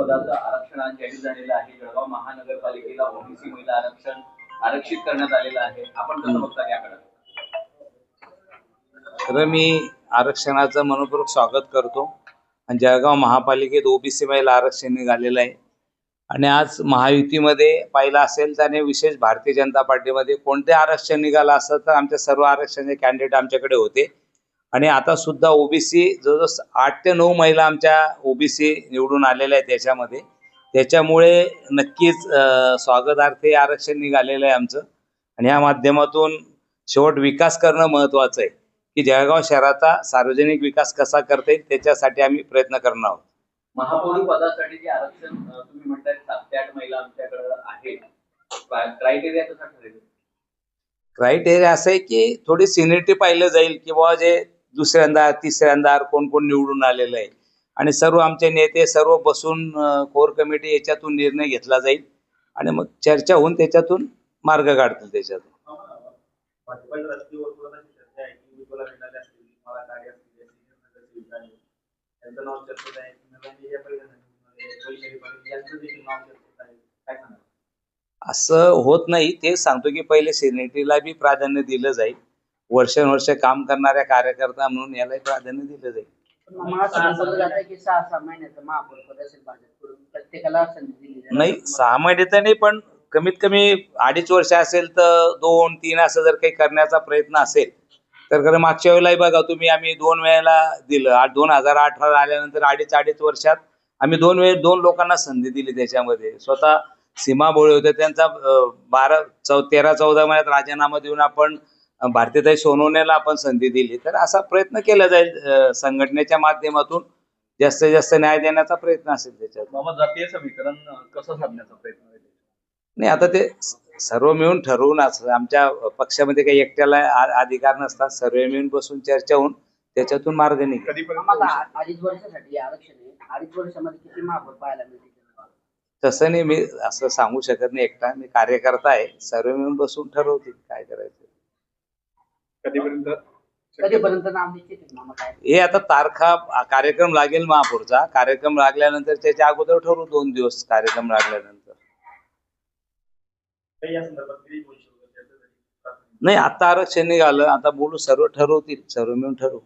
पदाचं आरक्षण आज जाहीर झालेलं आहे. जळगाव महानगरपालिकेला ओबीसी महिला आरक्षण आरक्षित करण्यात आलेलं आहे. आपण कसं बघता याकडे? तर मी आरक्षणाचं मनपूर्वक स्वागत करतो आणि जळगाव महापालिकेत ओबीसी महिला आरक्षण निघालेलं आहे. आणि आज महायुतीमध्ये पाहिलं असेल त्याने विशेष भारतीय जनता पार्टीमध्ये कोणते आरक्षण निघालं असतं तर आमच्या सर्व आरक्षणाचे कॅन्डिडेट आमच्याकडे होते. आणि आता सुद्धा ओबीसी जवळजवळ 8 ते 9 महिला आमच्या ओबीसी निवडून आलेल्या आहेत त्याच्यामध्ये. त्याच्यामुळे नक्कीच स्वागतार्थ आरक्षण निघालेलं आहे आमचं. आणि या माध्यमातून शेवट विकास करणं महत्त्वाचं आहे की जळगाव शहराचा सार्वजनिक विकास कसा करता येईल त्याच्यासाठी आम्ही प्रयत्न करणार आहोत. महापौर पदासाठी जे आरक्षण तुम्ही म्हणताय 7 ते 8 महिला आमच्याकडे आहेत, क्रायटेरिया कसा ठरेल? क्रायटेरिया असं आहे की थोडी सिनियरिटी पाहिलं जाईल की बाबा जे दुसऱ्यांदा तिसऱ्यांदा कोण कोण निवडून आलेलं आहे आणि सर्व आमचे नेते सर्व बसून कोर कमिटी याच्यातून निर्णय घेतला जाईल आणि मग चर्चा होऊन त्याच्यातून मार्ग काढतील त्याच्यातून. असं होत नाही, ते सांगतो की पहिले सिनियरिटीला बी प्राधान्य दिलं जाईल. वर्षानुवर्ष काम करणाऱ्या कार्यकर्ता म्हणून यालाही प्राधान्य दिलं जाईल. नाही 6 महिने तर नाही, पण कमीत कमी 2.5 वर्ष असेल तर 2-3 असं जर काही करण्याचा प्रयत्न असेल तर खरं मागच्या वेळेलाही बघा तुम्ही आम्ही 2 वेळेला दिलं. 2018 आल्यानंतर 2.5 वर्षात आम्ही 2 लोकांना संधी दिली. त्याच्यामध्ये स्वतः सीमा भोळे होते, त्यांचा 13-14 महिन्यात राजीनामा देऊन आपण भारतीताई सोनवणेला आपण संधी दिली. तर असा प्रयत्न केला जाईल संघटनेच्या माध्यमातून जास्तीत जास्त न्याय देण्याचा प्रयत्न असेल त्याच्यात. जातीय समीकरण कसं साधण्याचा प्रयत्न आहे? नाही, आता ते सर्व मिळून ठरवून असं आमच्या पक्षामध्ये काही एकट्याला अधिकार नसतात. सर्व मिळून बसून चर्चा होऊन त्याच्यातून मार्ग निघेल. 2.5 वर्षासाठी आरक्षण आहे. 2.5 वर्षामध्ये किती महापौर पाहायला मिळतील? तसं नाही, मी असं सांगू शकत नाही एकटा. मी कार्यकर्ता आहे, सर्व मिळून बसून ठरवतील काय करायचं. कधीपर्यंत नाव निश्चित हे आता तारखा कार्यक्रम लागेल महापौरचा. कार्यक्रम लागल्यानंतर त्याच्या अगोदर ठरवू 2 दिवस कार्यक्रम लागल्यानंतर. नाही, आता आरक्षण निघालं, आता बोलू, सर्व ठरवतील, सर्व मिळून ठरवू.